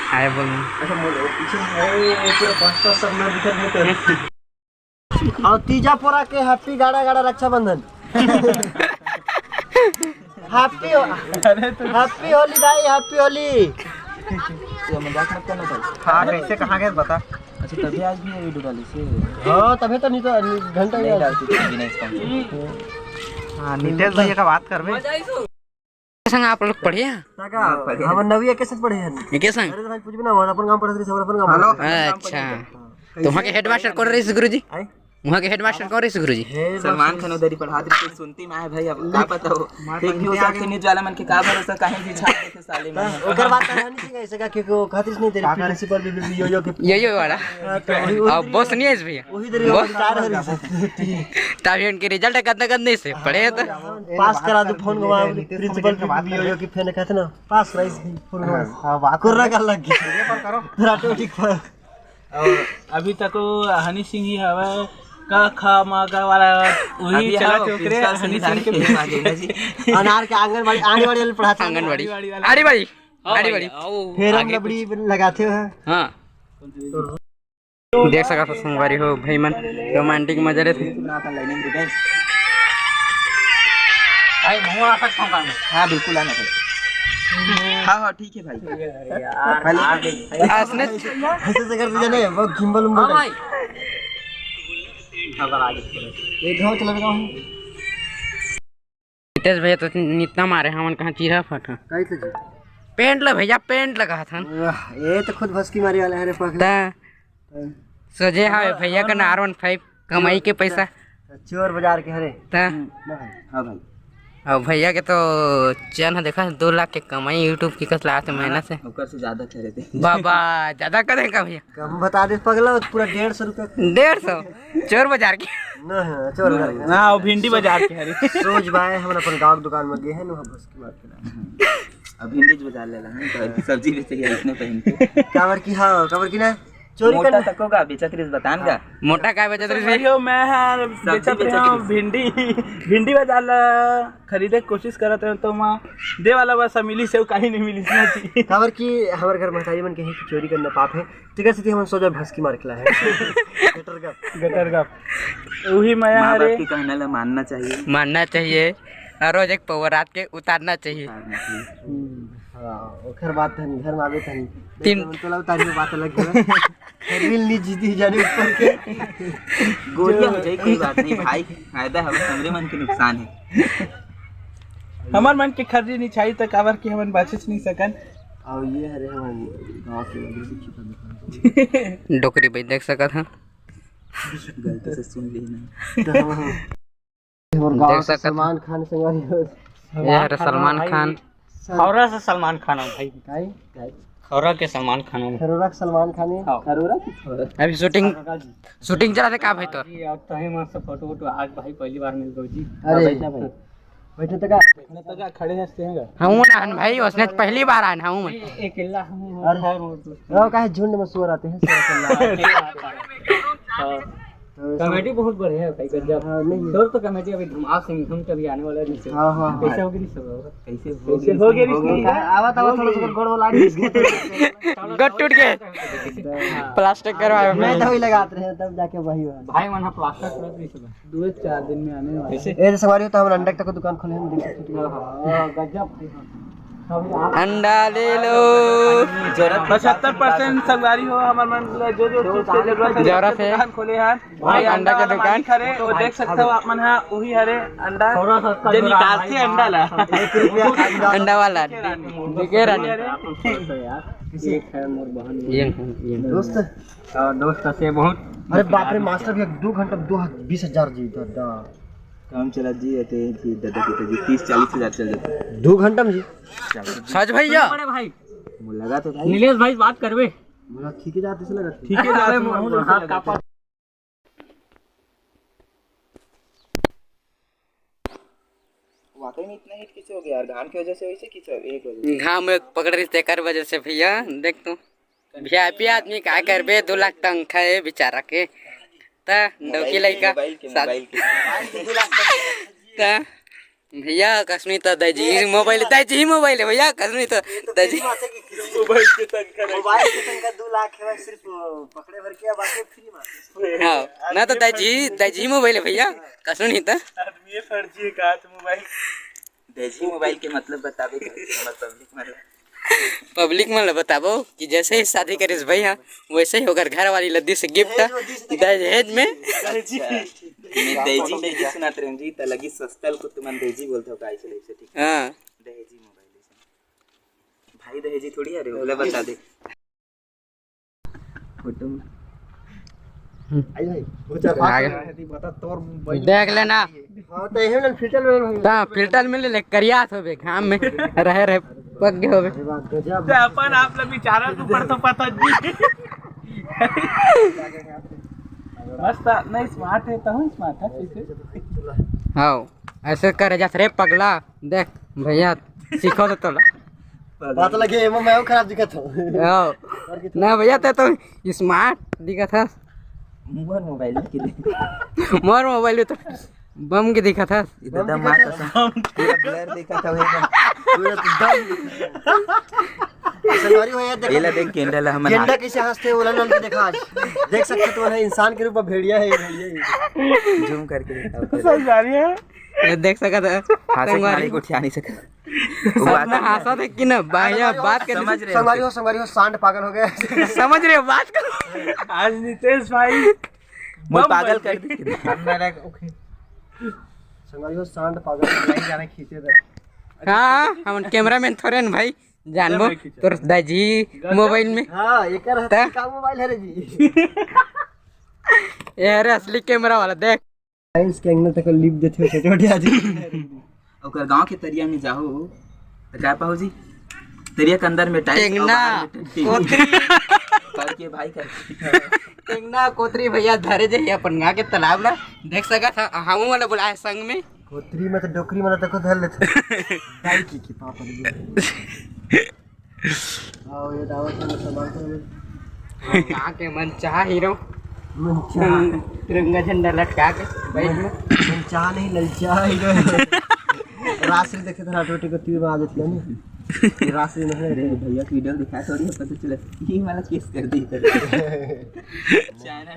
हाय बोल। और तीजा पोरा के हैप्पी गाड़ा गाड़ा रक्षाबंधन। हैप्पी होली भाई, हैप्पी होली। मजाक मत करना भाई। हाँ कैसे कहाँ गए बता। अच्छा तभी आज भी वीडियो डाली से। हाँ तभी तो नहीं तो घंटा ही नहीं डालती थी बिना स्पॉन्सर। हाँ नितेश भैया का बात कर बे। संग आप लोग पढ़िए। हम नवी के साथ पढ़े हैं। के संग? अरे भाई कुछ भी ना हो, अपन काम पढ़ते सब अपन काम। हेलो अच्छा तो वहाँ के हेडमास्टर कौन रही गुरुजी? वहाँ के हेडमास्टर कौन रही गुरुजी? सलमान खान उधर ही पढ़ा दी। सुनती मैं भाई अब क्या पता हो ठीक भी हो सकती न्यूज़ वाला मन के का भरोसा काहे भी छाप देखे साले में। ओकर बात है नहीं ऐसे का कि को खातिर नहीं तेरे प्रिंसिपल भी यो के यो वाला अब बॉस नहीं है इस भैया वही तेरे स्टार है। तभी उनके रिजल्ट कितना गंदे से पढ़े तो पास करा दो फोन घुमा प्रिंसिपल भी यो के फैन कहते ना पास राइस फोन घुमा। हां बात कर रहा कर लग गया पर करो राटो ठीक पर। और अभी तक तो हनी सिंह ही हवा का खा मागा वाला वही चला चोकरे हनी सिंह के अनार के आंगनबाड़ी वाले पढ़ाते आंगनबाड़ी आड़ी फिर हम लबड़ी लगाते हो। हाँ देख सका था संगवारी हो भाई मन रोमांटिक मजा रहे थे। हाँ बिल्कुल आना भाई। हाँ ठीक है भाई। आसने ऐसे से कर दिया नहीं वो गिम्बल उम्बल भाई ये गांव चला गया हूं। नितेश भैया तो इतना मारे हमन कहाँ चीरा फटा कैसे जी पेंट ला भैया पेंट लगा था ये तो खुद भस्की मारी वाला है रे पगला। सजे है भैया का R15 कमाई के पैसा चोर बाजार के हरे ता हाँ भाई। और भैया के तो चैन है देखा 2 लाख के कमाई यूट्यूब की कस लगा मेहनत से ऊपर से ज्यादा कह रहे थे बाबा ज्यादा करेगा भैया कम बता दे पगला पूरा 150 रुपए 150 चोर बाजार की ना चोर बाजार के ना वो भिंडी बाजार के हरी रोज भाई हम अपन गांव दुकान में गए हैं ना भस्की मार के अब भिंडी बाजार ले रहा है तो सब्जी बेचे है इसने पहन के कावर की हां कावर की ना चोरी मोटा कर तक होगा बेचत रिस बतानगा मोटा काय बचत रही भाइयों मैं है बेचत रहा हूं भिंडी बाजार ला खरीदे कोशिश करत हूं तो मां दे वाला बस मिली से कहीं नहीं मिली ना चाहिए। कावर की हमारे घर महतारी मन के है कि चोरी करना पाप है टिकट से हम सोचा भस्की मार के लाए गटर का वही माया माँ रे बाप की कहना ला मानना चाहिए और रोज एक पवर रात के उतारना चाहिए। हां ओकर बात है घर में आवे तनी तीन तो लव तारी में बात अलग है दिल नहीं जीती जाने ऊपर के गोलियां हो जाए कोई बात नहीं भाई फायदा है हमरे मन के नुकसान है। हमार मन के खरीदी नहीं चाहिए तो कावर की हमन बचत नहीं सकन। और ये हरे हम गांव के मंदिर की दुकान डोकरी भाई देख सका था गलती से सुन ली ना और गांव से सलमान खान संगवारी ये है सलमान खान खौरा से सलमान खान भाई काई खौरा के सलमान खान खरोरक सलमान खान है अभी शूटिंग चला था का भाई तो अब तो है मस्त फोटो आज भाई पहली बार मिल गई जी। अरे बैठे तक खड़े हंसते हैं हूँ ना भाई उसने पहली बार आना हूँ मैं एक किला और काहे झुंड में सुअर आते हैं कमेटी बहुत बढ़िया है भाई गजब। नहीं तो कमेटी अभी धमाल सिंह धूम कभी आने वाला नहीं है। हां हां कैसे होगी सब कैसे हो गया आवा तवा थोड़ा सा गोड़ वाला गट टूट गए प्लास्टिक करवाए मैं तो ही लगाते रहे तब जाके वही हुआ भाई वहां प्लास्टर करत नहीं सब 2-4 दिन में आने वाला है। ए सवारी हो तो हम अंडा तक दुकान खोले हम गजब अंडा ले लो 75% संगवारी हो हमार मन जो चीज की जरूरत है दुकान खोले हैं भाई अंडा का दुकान खरे वो देख सकते हो आप मन है वही हरे अंडा जो निकालते अंडा ला 1 रुपया अंडा वाला दिखे रानी एक है मोर बहन ये दोस्त दोस्त से बहुत अरे बाप रे मास्टर भी 2 घंटा 20,000 जी दादा काम चला जी आते जी दादा पिताजी 30-40 हजार चल जाते 2 घंटा में जी सच भैया बड़े भाई लगा तो भाई नीलेश भाई बात करबे बोला ठीक है जाते से लगा ठीक है जा रहे हाथ कापा वाकई में इतना हिट किसे हो गया यार घाम की वजह से वैसे किसे एक वजह घाम पकड़ रही थे कर वजह से भैया देख तू वीआईपी आदमी क्या करबे 2 लाख तनखा है बेचारा के ता डोकी लइका मोबाइल के ता भैया कसमी तो दजी मोबाइल है भैया कसमी तो दजी मोबाइल के तनखा नहीं। मोबाइल के तनखा 2 लाख है सिर्फ पकड़े भर के बाकी फ्री में। हाँ ना तो दजी मोबाइल है भैया कसमी तो आदमी फर्जी का तो मोबाइल देजी मोबाइल के मतलब बतावे मतलब पब्लिक में बताबो कि जैसे ही शादी करिस भैया वैसे ही होकर घर वाली लद्दी से गिफ्ट दहेज में देजी देजी सुनाते रहे जी त लगी सस्ता को तुम देजी बोलते हो काय चले से ठीक हाँ दहेजी मोबाइल भाई दहेजी थोड़ी है रे बोला बता दे फोटो में आई भाई हो जा बता तोर मोबाइल देख लेना हां तो एहे ना फिल्टर में भाई ता फिल्टर में ले करिया होबे घाम में रहे पक गए होबे गजब अपन आप लोग बेचारा ऊपर तो पता जी मस्त नहीं स्मार्ट है तो हूँ स्मार्ट है कैसे हाँ ऐसे करे जा रे पगला देख भैया सीखो तो तोला बात लगे मैं खराब दिखत हो हाँ ना भैया तो स्मार्ट दिखा था मोबाइल मोबाइल के लिए मोर मोबाइल तो बम के दिखा था इधर मां कसम पूरा ब्लर देखा था पूरा संगवारी हो यार ये ला देख कैंडल हम गेंडा कैसे हंसते उलन उलन के देखा आज देख सकते तो है इंसान के रूप में भेड़िया है जूम करके दिखाओ सही जा रही है ये देख सका था हाथ से को उठा नहीं सका वो बात ना हंसा देख कि ना भैया बात कर समझ रहे हो संगवारी हो सांड पागल हो गया समझ रहे हो बात कर आज नितेश भाई मैं पागल कर दी संगवारी हो सांड पागल नहीं जाने खींचे थे हाँ हम कैमरामैन थोड़े न भाई जानबो तोर दाजी मोबाइल में हां एकर हाथ का मोबाइल है रे जी ये रे असली कैमरा वाला देख साइंस के एंगल तक लिप देते हो छोटे छोटे आदमी ओकर गांव के तरिया में जाओ तो क्या पाओ जी तरिया के अंदर में टाइल्स टेंगना कोतरी करके भाई कर टेंगना कोतरी भैया धरे जे अपन गा के तालाब ला देख सका था हम वाला बुलाए संग में कोतरी में तो डोकरी में तक धर लेते डाई की पापा ने आओ ये दावत में सामान तो गा के मन चाह हीरो मन चाह तिरंगा झंडा लटका के बैठ में मन चाह नहीं ललचा ही राशि देखे तो रोटी को तीर में आ जाती है ना राशि नहीं रे भैया की वीडियो दिखा थोड़ी पता चला ये वाला केस कर दी चैनल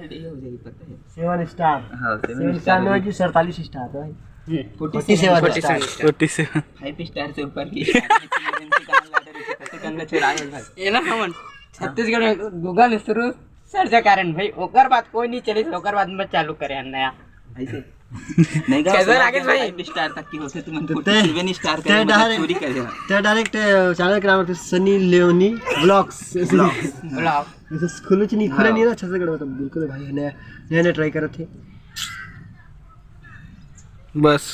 डे हो जाएगी पता है 7 स्टार हां 7 स्टार में जी 47 स्टार है भाई 47 47 5 स्टार से ऊपर की करना चुराए भाई ये ना हमन छत्तीसगढ़ में गूगल शुरू सर्च कारण भाई ओकर बाद कोई नहीं चली ओकर बाद में चालू करे नया ऐसे नहीं गा कैसे राकेश भाई? 5 स्टार तक की होते तुम तो 7 स्टार ते का डायरेक्ट- चोरी कर दे तो डायरेक्ट चैनल का नाम है सनी लियोनी ब्लॉग्स बुलाओ जैसे खुले नहीं खुले नहीं ना छत्तीसगढ़ में तो बिल्कुल भाई नया नया ट्राई कर रहे थे बस